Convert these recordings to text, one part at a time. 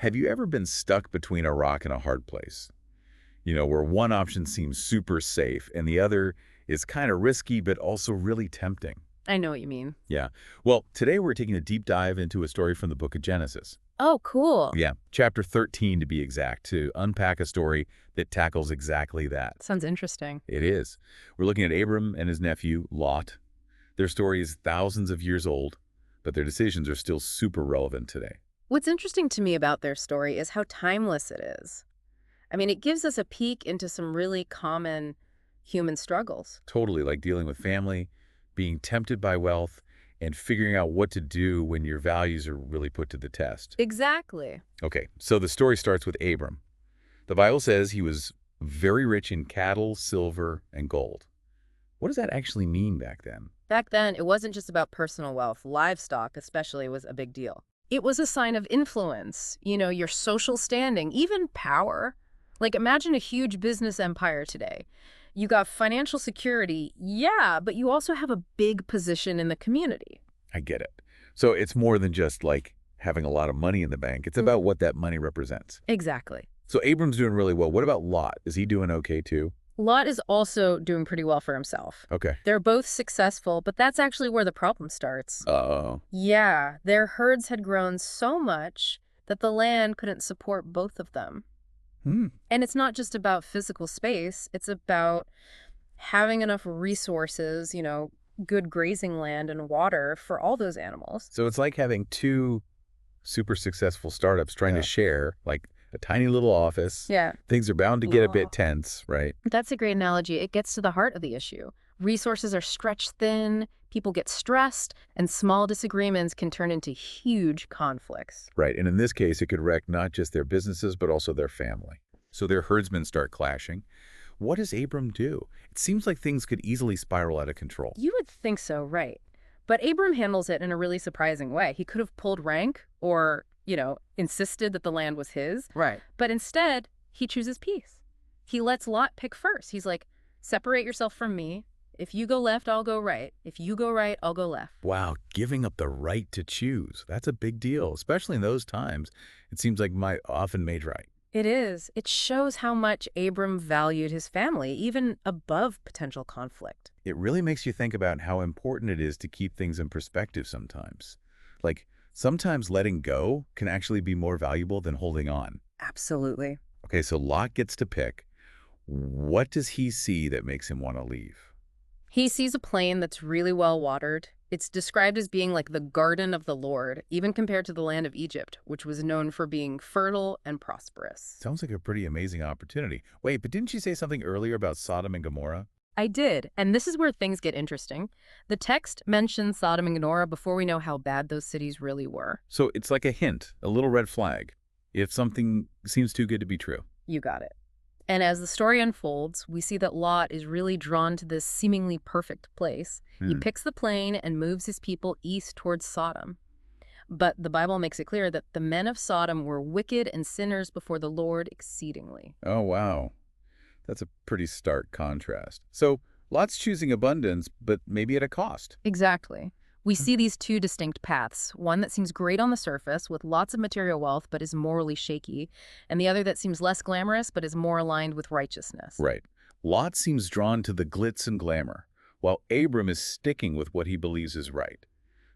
Have you ever been stuck between a rock and a hard place? Where one option seems super safe and the other is kind of risky but also really tempting. I know what you mean. Yeah. Well, today we're taking a deep dive into a story from the book of Genesis. Oh, cool. Yeah, chapter 13 to be exact, to unpack a story that tackles exactly that. Sounds interesting. It is. We're looking at Abram and his nephew, Lot. Their story is thousands of years old, but their decisions are still super relevant today. What's interesting to me about their story is how timeless it is. I mean, it gives us a peek into some really common human struggles. Totally, like dealing with family, being tempted by wealth, and figuring out what to do when your values are really put to the test. Exactly. Okay, so the story starts with Abram. The Bible says he was very rich in cattle, silver, and gold. What does that actually mean back then? Back then, it wasn't just about personal wealth. Livestock, especially, was a big deal. It was a sign of influence, your social standing, even power. Like, imagine a huge business empire today. You got financial security, yeah, but you also have a big position in the community. I get it. So it's more than just like having a lot of money in the bank. It's about what that money represents. Exactly. So Abram's doing really well. What about Lot? Is he doing okay too? Lot is also doing pretty well for himself. Okay. They're both successful, but that's actually where the problem starts. Uh-oh. Yeah, their herds had grown so much that the land couldn't support both of them. Hmm. And it's not just about physical space, it's about having enough resources, good grazing land and water for all those animals. So it's like having two super successful startups trying to share like a tiny little office. Yeah. Things are bound to get a bit tense, right? That's a great analogy. It gets to the heart of the issue. Resources are stretched thin, people get stressed, and small disagreements can turn into huge conflicts. Right. And in this case, it could wreck not just their businesses, but also their family. So their herdsmen start clashing. What does Abram do? It seems like things could easily spiral out of control. You would think so, right? But Abram handles it in a really surprising way. He could have pulled rank or, insisted that the land was his. Right. But instead, he chooses peace. He lets Lot pick first. He's like, separate yourself from me. If you go left, I'll go right. If you go right, I'll go left. Wow, giving up the right to choose. That's a big deal, especially in those times. It seems like might often made right. It is. It shows how much Abram valued his family, even above potential conflict. It really makes you think about how important it is to keep things in perspective sometimes. Like, sometimes letting go can actually be more valuable than holding on. Absolutely. Okay, so Lot gets to pick. What does he see that makes him want to leave? He sees a plain that's really well watered. It's described as being like the garden of the Lord, even compared to the land of Egypt, which was known for being fertile and prosperous. Sounds like a pretty amazing opportunity. Wait, but didn't you say something earlier about Sodom and Gomorrah? I did, and this is where things get interesting. The text mentions Sodom and Gomorrah before we know how bad those cities really were. So it's like a hint, a little red flag, if something seems too good to be true. You got it. And as the story unfolds, we see that Lot is really drawn to this seemingly perfect place. He picks the plain and moves his people east towards Sodom. But the Bible makes it clear that the men of Sodom were wicked and sinners before the Lord exceedingly. Oh, wow. That's a pretty stark contrast. So Lot's choosing abundance, but maybe at a cost. Exactly. We see these two distinct paths, one that seems great on the surface with lots of material wealth but is morally shaky, and the other that seems less glamorous but is more aligned with righteousness. Right. Lot seems drawn to the glitz and glamour, while Abram is sticking with what he believes is right.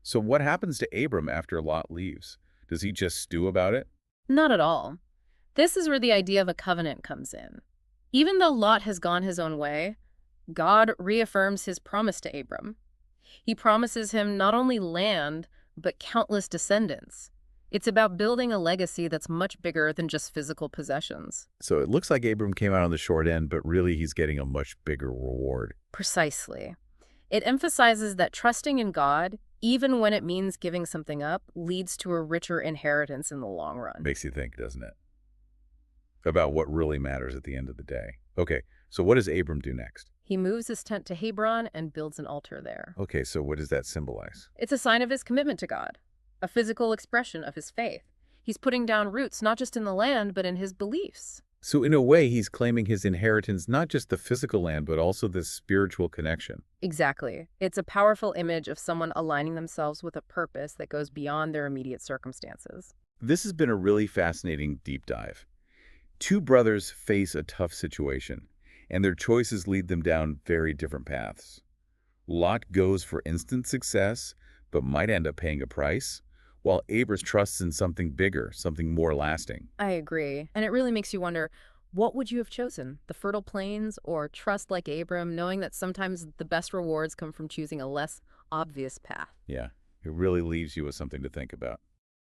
So what happens to Abram after Lot leaves? Does he just stew about it? Not at all. This is where the idea of a covenant comes in. Even though Lot has gone his own way, God reaffirms his promise to Abram. He promises him not only land, but countless descendants. It's about building a legacy that's much bigger than just physical possessions. So it looks like Abram came out on the short end, but really he's getting a much bigger reward. Precisely. It emphasizes that trusting in God, even when it means giving something up, leads to a richer inheritance in the long run. Makes you think, doesn't it? About what really matters at the end of the day. Okay, so what does Abram do next? He moves his tent to Hebron and builds an altar there. Okay, so what does that symbolize? It's a sign of his commitment to God, a physical expression of his faith. He's putting down roots not just in the land, but in his beliefs. So in a way, he's claiming his inheritance, not just the physical land, but also this spiritual connection. Exactly. It's a powerful image of someone aligning themselves with a purpose that goes beyond their immediate circumstances. This has been a really fascinating deep dive. Two brothers face a tough situation, and their choices lead them down very different paths. Lot goes for instant success, but might end up paying a price, while Abram trusts in something bigger, something more lasting. I agree. And it really makes you wonder, what would you have chosen? The fertile plains or trust like Abram, knowing that sometimes the best rewards come from choosing a less obvious path? Yeah, it really leaves you with something to think about.